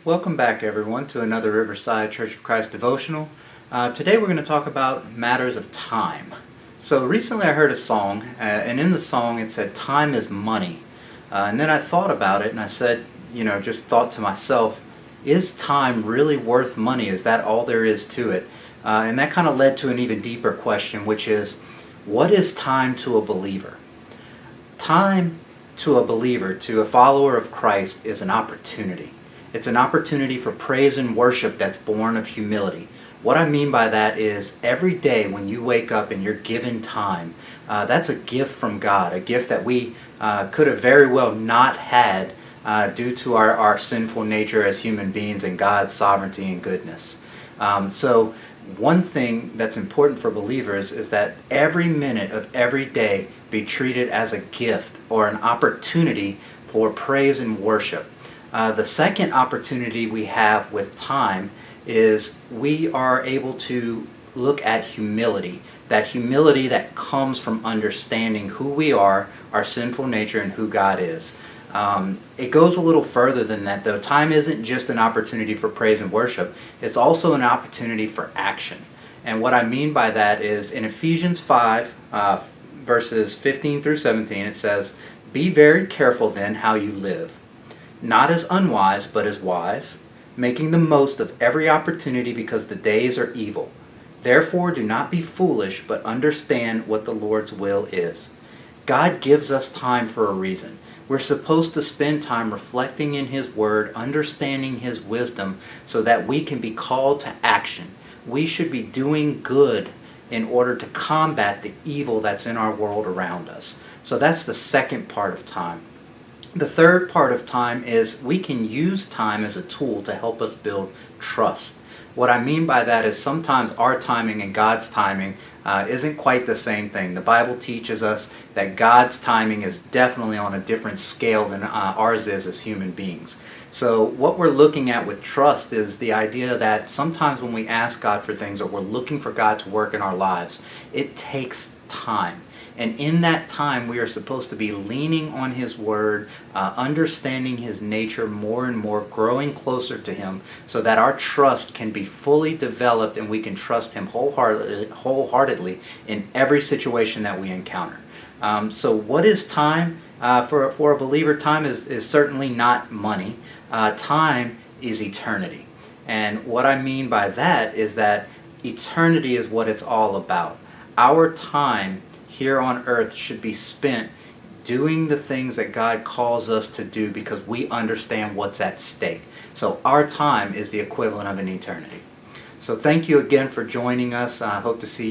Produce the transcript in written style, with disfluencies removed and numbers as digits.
Welcome back, everyone, to another Riverside Church of Christ devotional. Today we're going to talk about matters of time. So recently I heard a song, and in the song it said, "Time is money." And then I thought about it, and I said, just thought to myself, is time really worth money? Is that all there is to it? And that kind of led to an even deeper question, which is, what is time to a believer? Time to a believer, to a follower of Christ, is an opportunity. It's an opportunity for praise and worship that's born of humility. What I mean by that is every day when you wake up and you're given time, that's a gift from God, a gift that we could have very well not had due to our sinful nature as human beings and God's sovereignty and goodness. So one thing that's important for believers is that every minute of every day be treated as a gift or an opportunity for praise and worship. The second opportunity we have with time is we are able to look at humility. That humility that comes from understanding who we are, our sinful nature, and who God is. It goes a little further than that, though. Time isn't just an opportunity for praise and worship. It's also an opportunity for action. And what I mean by that is in Ephesians 5, verses 15 through 17, it says, "Be very careful then how you live, not as unwise, but as wise, making the most of every opportunity because the days are evil. Therefore do not be foolish, but understand what the Lord's will is." God gives us time for a reason. We're supposed to spend time reflecting in His Word, understanding His wisdom, so that we can be called to action. We should be doing good in order to combat the evil that's in our world around us. So that's the second part of time. The third part of time is we can use time as a tool to help us build trust. What I mean by that is sometimes our timing and God's timing isn't quite the same thing. The Bible teaches us that God's timing is definitely on a different scale than ours is as human beings. So what we're looking at with trust is the idea that sometimes when we ask God for things or we're looking for God to work in our lives, it takes time. And in that time, we are supposed to be leaning on His Word, understanding His nature more and more, growing closer to Him, so that our trust can be fully developed and we can trust Him wholeheartedly in every situation that we encounter. So what is time? For a believer, time is certainly not money. Time is eternity. And what I mean by that is that eternity is what it's all about. Our time here on earth should be spent doing the things that God calls us to do because we understand what's at stake. So our time is the equivalent of an eternity. So thank you again for joining us. I hope to see you